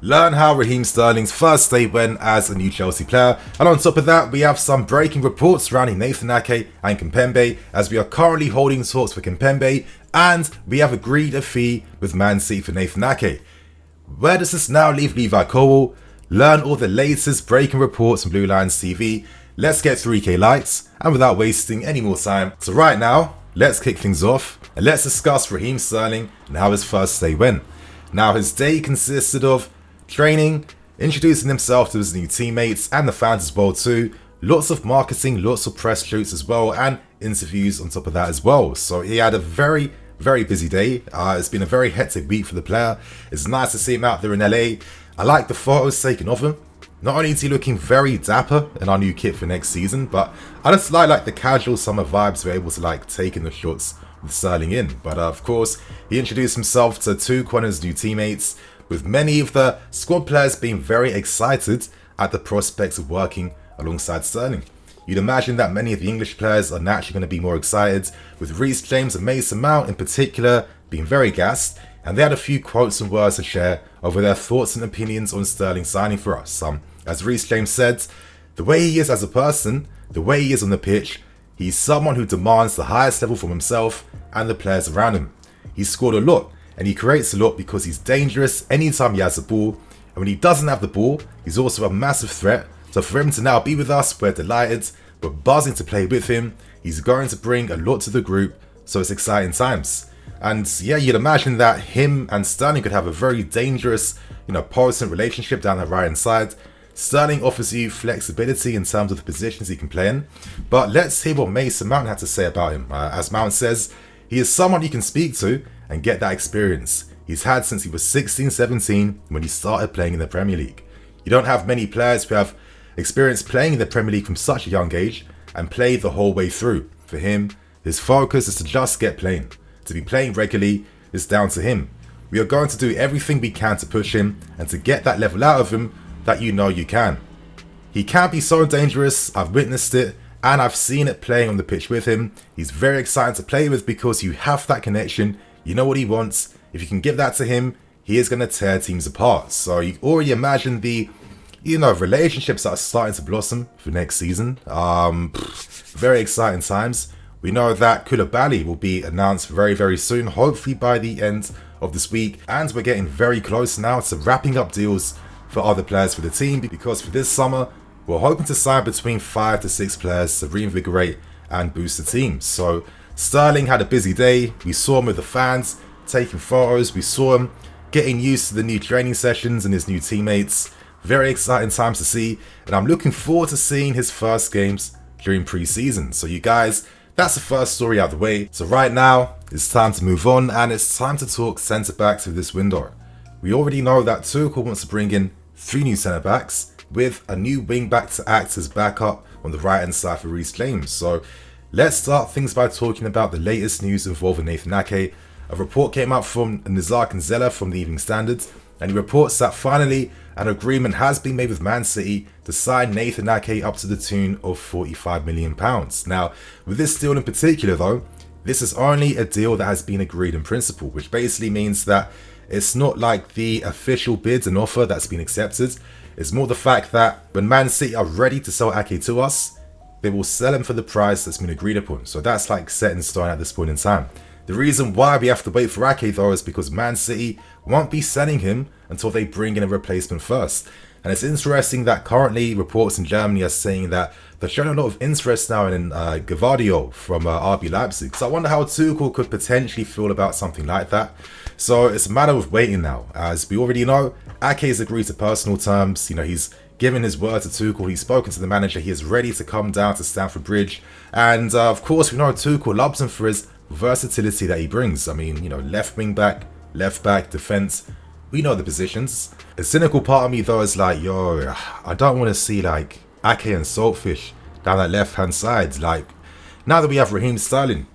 Learn how Raheem Sterling's first day went as a new Chelsea player, and on top of that we have some breaking reports surrounding Nathan Ake and Kimpembe, as we are currently holding talks for Kimpembe and we have agreed a fee with Man City for Nathan Ake. Where does this now leave Levi Colwill? Learn all the latest breaking reports from BlueLionsTV. Let's get 3k likes, and without wasting any more time, so right now let's kick things off and let's discuss Raheem Sterling and how his first day went. Now, his day consisted of training, introducing himself to his new teammates and the fans as well too, lots of marketing, lots of press shoots as well, and interviews on top of that as well. So he had a very busy day. It's been a very hectic week for the player. It's nice to see him out there in LA. I like the photos taken of him. Not only is he looking very dapper in our new kit for next season, but I just like the casual summer vibes we're able to take in the shots with Sterling in. But of course, he introduced himself to Tuchel and his new teammates, with many of the squad players being very excited at the prospects of working alongside Sterling. You'd imagine that many of the English players are naturally going to be more excited, with Reece James and Mason Mount in particular being very gassed, and they had a few quotes and words to share over their thoughts and opinions on Sterling signing for us. As Reece James said, the way he is as a person, the way he is on the pitch, he's someone who demands the highest level from himself and the players around him. He's scored a lot, and he creates a lot because he's dangerous anytime he has the ball, and when he doesn't have the ball, he's also a massive threat. So for him to now be with us, we're delighted, we're buzzing to play with him. He's going to bring a lot to the group, so it's exciting times. And yeah, you'd imagine that him and Sterling could have a very dangerous, potent relationship down the right hand side. Sterling offers you flexibility in terms of the positions he can play in, but let's hear what Mason Mount had to say about him. As Mount says, he is someone you can speak to and get that experience he's had since he was 16-17 when he started playing in the Premier League. You don't have many players who have experience playing in the Premier League from such a young age and play the whole way through. For him, his focus is to just get playing. To be playing regularly is down to him. We are going to do everything we can to push him and to get that level out of him that you can. He can be so dangerous, I've witnessed it, and I've seen it playing on the pitch with him. He's very exciting to play with because you have that connection, you know what he wants. If you can give that to him, he is going to tear teams apart. So you already imagine the relationships that are starting to blossom for next season. Very exciting times. We know that Colwill will be announced very soon, hopefully by the end of this week, and we're getting very close now to wrapping up deals for other players for the team, because for this summer we're hoping to sign between 5 to 6 players to reinvigorate and boost the team. So Sterling had a busy day. We saw him with the fans taking photos, we saw him getting used to the new training sessions and his new teammates. Very exciting times to see, and I'm looking forward to seeing his first games during pre-season. So you guys, that's the first story out of the way. So right now it's time to move on, and it's time to talk centre backs with this window. We already know that Tuchel wants to bring in 3 new centre backs, with a new wing back to act as backup on the right hand side for Reece James. So let's start things by talking about the latest news involving Nathan Ake. A report came out from Nizar Kanzela from the Evening Standard, and he reports that finally an agreement has been made with Man City to sign Nathan Ake up to the tune of £45 million. Now, with this deal in particular though, this is only a deal that has been agreed in principle, which basically means that it's not like the official bid and offer that's been accepted. It's more the fact that when Man City are ready to sell Ake to us, they will sell him for the price that's been agreed upon. So that's set in stone at this point in time. The reason why we have to wait for Ake though is because Man City won't be selling him until they bring in a replacement first. And it's interesting that currently reports in Germany are saying that they're showing a lot of interest now in Gvardiol from RB Leipzig. So I wonder how Tuchel could potentially feel about something like that. So it's a matter of waiting now. As we already know, Ake has agreed to personal terms. He's given his word to Tuchel. He's spoken to the manager. He is ready to come down to Stamford Bridge. And of course, we know Tuchel loves him for his versatility that he brings. I mean, left wing back, left back, defense. We know the positions. A cynical part of me though is like, yo, I don't want to see Ake and Saltfish down that left hand side. Now that we have Raheem Sterling,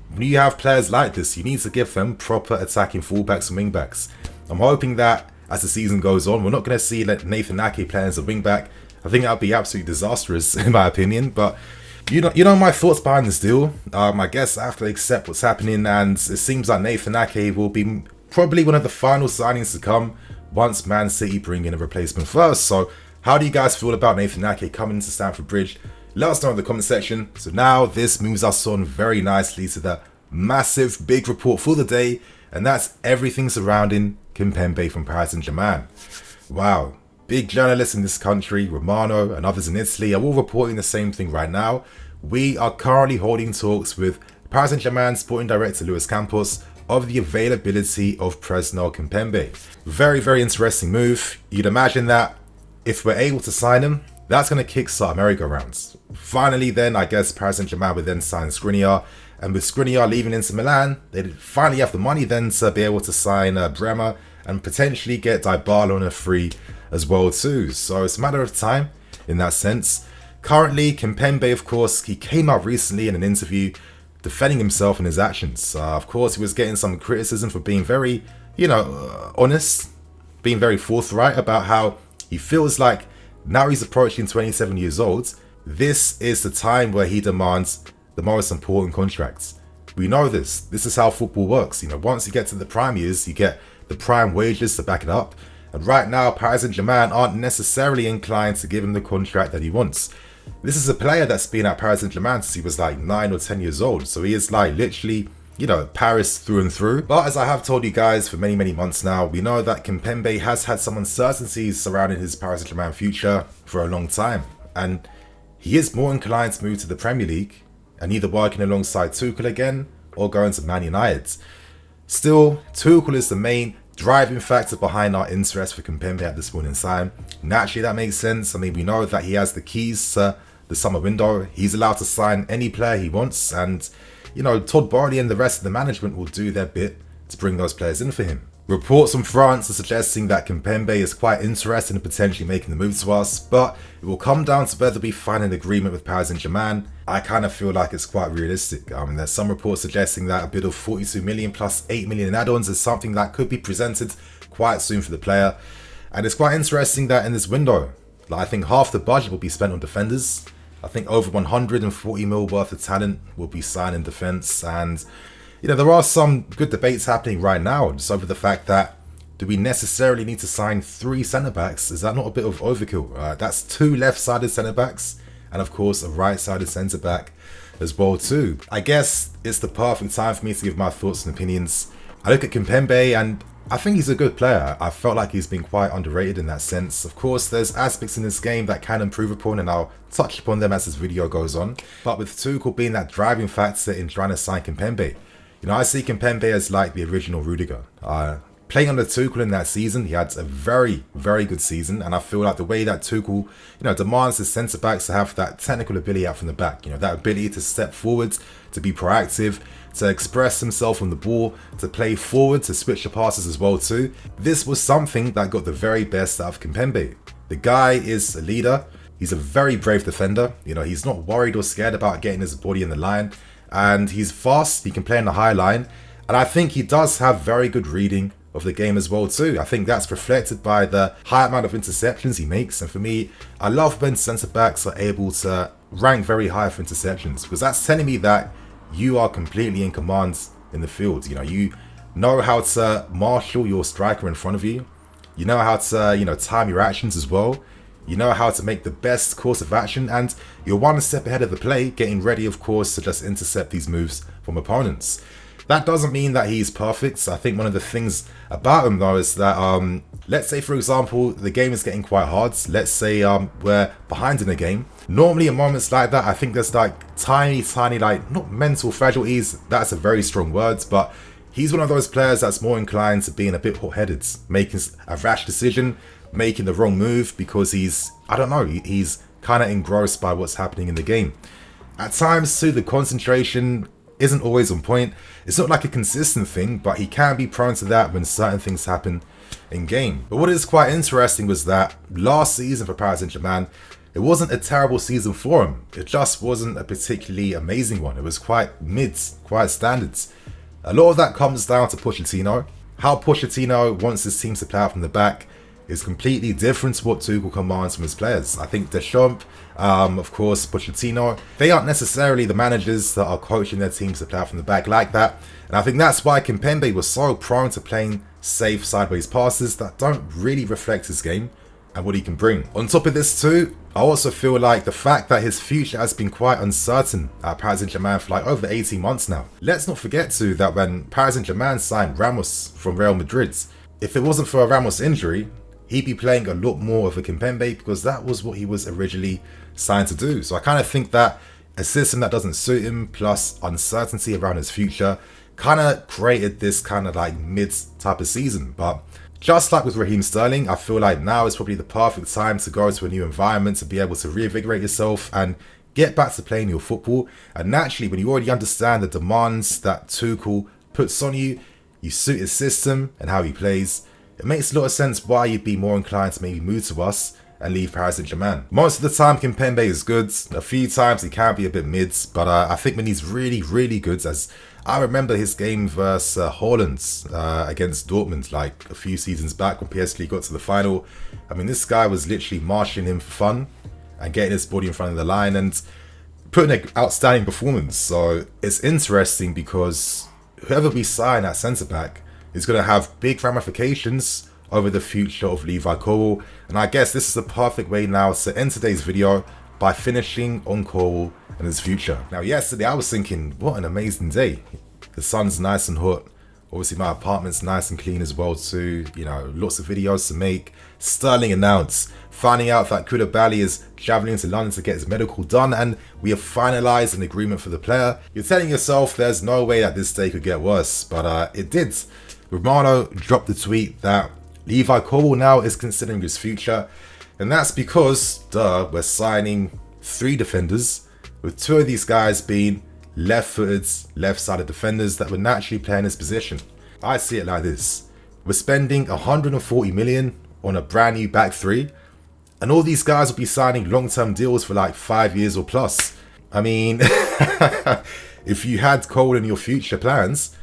when you have players like this, you need to give them proper attacking fullbacks and wingbacks. I'm hoping that as the season goes on, we're not going to see Nathan Ake playing as a wingback. I think that would be absolutely disastrous in my opinion. But you know my thoughts behind this deal. I guess I have to accept what's happening, and it seems like Nathan Ake will be probably one of the final signings to come once Man City bring in a replacement first. So how do you guys feel about Nathan Ake coming to Stamford Bridge? Let us know in the comment section. So now this moves us on very nicely to the massive big report for the day, and that's everything surrounding Kimpembe from Paris Saint-Germain. Wow, big journalists in this country, Romano and others in Italy, are all reporting the same thing right now. We are currently holding talks with Paris Saint-Germain sporting director Luis Campos of the availability of Presnel Kimpembe. Very, very interesting move. You'd imagine that if we're able to sign him, that's going to kickstart merry-go-rounds. Finally then, I guess Paris Saint-Germain would then sign Skriniar, and with Skriniar leaving Inter Milan, they'd finally have the money then to be able to sign Bremer and potentially get Dybala on a free as well too. So it's a matter of time in that sense. Currently, Kimpembe, of course, he came out recently in an interview defending himself and his actions. Of course, he was getting some criticism for being very, honest, being very forthright about how he feels like now he's approaching 27 years old. This is the time where he demands the most important contracts. We know this. This is how football works. Once you get to the prime years, you get the prime wages to back it up. And right now, Paris Saint-Germain aren't necessarily inclined to give him the contract that he wants. This is a player that's been at Paris Saint-Germain since he was like 9 or 10 years old. So he is like literally, Paris through and through. But as I have told you guys for many, many months now, we know that Kimpembe has had some uncertainties surrounding his Paris Saint-Germain future for a long time. And he is more inclined to move to the Premier League and either working alongside Tuchel again or going to Man United. Still, Tuchel is the main driving factor behind our interest for Kimpembe at this point in time. Naturally, that makes sense. I mean, we know that he has the keys to the summer window. He's allowed to sign any player he wants, and Todd Boehly and the rest of the management will do their bit to bring those players in for him. Reports from France are suggesting that Kimpembe is quite interested in potentially making the move to us, but it will come down to whether we find an agreement with Paris Saint-Germain. I kind of feel like it's quite realistic. There's some reports suggesting that a bid of 42 million plus 8 million in add-ons is something that could be presented quite soon for the player. And it's quite interesting that in this window, I think half the budget will be spent on defenders. I think over 140 mil worth of talent will be signed in defence, and there are some good debates happening right now just over the fact that, do we necessarily need to sign 3 centre-backs? Is that not a bit of overkill? That's 2 left-sided centre-backs and of course a right-sided centre-back as well too. I guess it's the perfect time for me to give my thoughts and opinions. I look at Kimpembe and I think he's a good player. I felt like he's been quite underrated in that sense. Of course, there's aspects in this game that can improve upon, and I'll touch upon them as this video goes on. But with Tuchel being that driving factor in trying to sign Kimpembe, I see Kimpembe as like the original Rudiger. Playing under Tuchel in that season, he had a very, very good season, and I feel like the way that Tuchel, demands his centre-backs to have that technical ability out from the back, that ability to step forward, to be proactive, to express himself on the ball, to play forward, to switch the passes as well too. This was something that got the very best out of Kimpembe. The guy is a leader. He's a very brave defender. He's not worried or scared about getting his body in the line. And he's fast, he can play in the high line, and I think he does have very good reading of the game as well too. I think that's reflected by the high amount of interceptions he makes, and for me, I love when centre-backs are able to rank very high for interceptions, because that's telling me that you are completely in command in the field. You know how to marshal your striker in front of you, you know how to time your actions as well. You know how to make the best course of action, and you're one step ahead of the play, getting ready, of course, to just intercept these moves from opponents. That doesn't mean that he's perfect. I think one of the things about him, though, is that, let's say, for example, the game is getting quite hard. Let's say we're behind in a game. Normally, in moments like that, I think there's like tiny, not mental fragilities. That's a very strong word, but he's one of those players that's more inclined to being a bit hot-headed, making a rash decision, making the wrong move because he's kind of engrossed by what's happening in the game. At times too, the concentration isn't always on point. It's not like a consistent thing, but he can be prone to that when certain things happen in game. But what is quite interesting was that last season for Paris Saint-Germain, it wasn't a terrible season for him. It just wasn't a particularly amazing one. It was quite mids, quite standards. A lot of that comes down to Pochettino. How Pochettino wants his teams to play out from the back. is completely different to what Tuchel commands from his players. I think Deschamps, of course, Pochettino, they aren't necessarily the managers that are coaching their teams to play out from the back like that. And I think that's why Kimpembe was so prone to playing safe sideways passes that don't really reflect his game and what he can bring. On top of this too, I also feel like the fact that his future has been quite uncertain at Paris Saint-Germain for like over 18 months now. Let's not forget too that when Paris Saint-Germain signed Ramos from Real Madrid, if it wasn't for a Ramos injury, he'd be playing a lot more of a Kimpembe because that was what he was originally signed to do. So I kind of think that a system that doesn't suit him plus uncertainty around his future kind of created this kind of like mid type of season. But just like with Raheem Sterling, I feel like now is probably the perfect time to go to a new environment to be able to reinvigorate yourself and get back to playing your football. And naturally, when you already understand the demands that Tuchel puts on you, you suit his system and how he plays, it makes a lot of sense why you'd be more inclined to maybe move to us and leave Paris Saint-Germain. Most of the time, Kimpembe is good. A few times he can be a bit mid, but I think when he's really, really good, as I remember his game versus Holland against Dortmund like a few seasons back when PSG got to the final. I mean, this guy was literally marshalling him for fun and getting his body in front of the line and putting an outstanding performance. So it's interesting because whoever we sign at centre-back is going to have big ramifications over the future of Levi Colwill. And I guess this is the perfect way now to end today's video by finishing on Colwill and his future. Now, yesterday I was thinking, what an amazing day. The sun's nice and hot. Obviously my apartment's nice and clean as well too. You know, lots of videos to make. Sterling announced, finding out that Koulibaly is travelling to London to get his medical done, and we have finalised an agreement for the player. You're telling yourself there's no way that this day could get worse, but it did. Romano dropped the tweet that Levi Colwill now is considering his future, and that's because, we're signing 3 defenders, with 2 of these guys being left-footed, left-sided defenders that would naturally play in his position. I see it like this. We're spending 140 million on a brand new back 3, and all these guys will be signing long-term deals for like 5 years or plus. I mean, if you had Colwill in your future plans,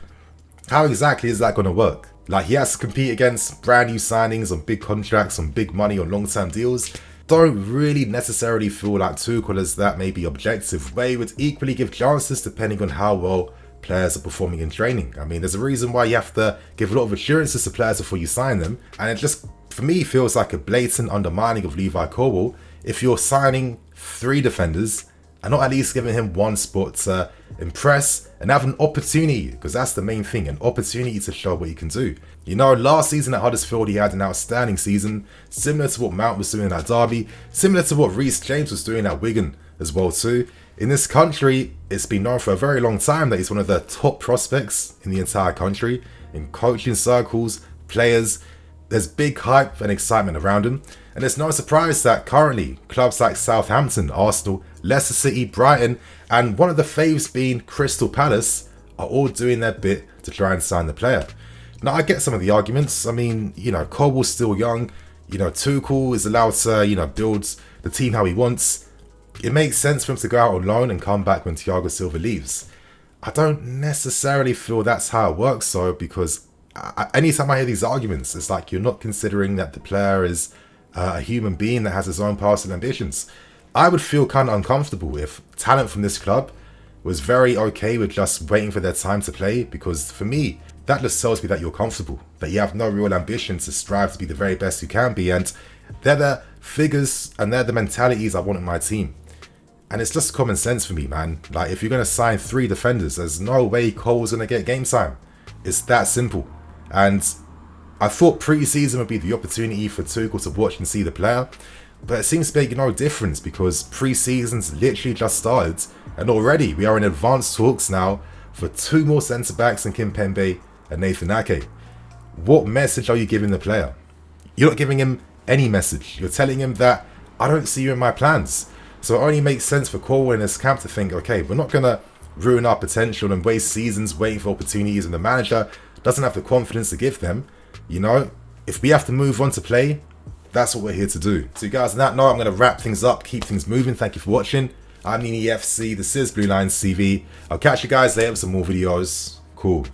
how exactly is that going to work? Like, he has to compete against brand new signings on big contracts, on big money, on long-term deals. Don't really necessarily feel like Tuchel is that maybe objective, where he would equally give chances depending on how well players are performing in training. I mean, there's a reason why you have to give a lot of assurances to players before you sign them. And it just, for me, feels like a blatant undermining of Levi Colwill if you're signing 3 defenders and not at least giving him 1 spot to impress and have an opportunity, because that's the main thing, an opportunity to show what he can do. You know, last season at Huddersfield, he had an outstanding season, similar to what Mount was doing at Derby, similar to what Reece James was doing at Wigan as well too. In this country, it's been known for a very long time that he's one of the top prospects in the entire country, in coaching circles, players. There's big hype and excitement around him, and it's no surprise that currently clubs like Southampton, Arsenal, Leicester City, Brighton, and one of the faves being Crystal Palace are all doing their bit to try and sign the player. Now, I get some of the arguments. I mean, you know, Colwill's still young. You know, Tuchel is allowed to, you know, build the team how he wants. It makes sense for him to go out on loan and come back when Thiago Silva leaves. I don't necessarily feel that's how it works, though, because anytime I hear these arguments, it's like you're not considering that the player is a human being that has his own personal ambitions. I would feel kind of uncomfortable if talent from this club was very okay with just waiting for their time to play, because for me, that just tells me that you're comfortable, that you have no real ambition to strive to be the very best you can be, and they're the figures and they're the mentalities I want in my team. And it's just common sense for me, man. Like, if you're going to sign 3 defenders, there's no way Cole's going to get game time. It's that simple. And I thought pre-season would be the opportunity for Tuchel to watch and see the player, but it seems to make no difference because pre-season's literally just started, and already we are in advanced talks now for 2 more centre-backs in Kimpembe and Nathan Ake. What message are you giving the player? You're not giving him any message. You're telling him that I don't see you in my plans. So it only makes sense for Colwill and his camp to think, okay, we're not going to ruin our potential and waste seasons waiting for opportunities, and the manager doesn't have the confidence to give them. You know, if we have to move on to play, that's what we're here to do. So guys, on that note, I'm going to wrap things up, keep things moving. Thank you for watching. I'm Nini FC, this is BlueLionsTV. I'll catch you guys later with some more videos. Cool.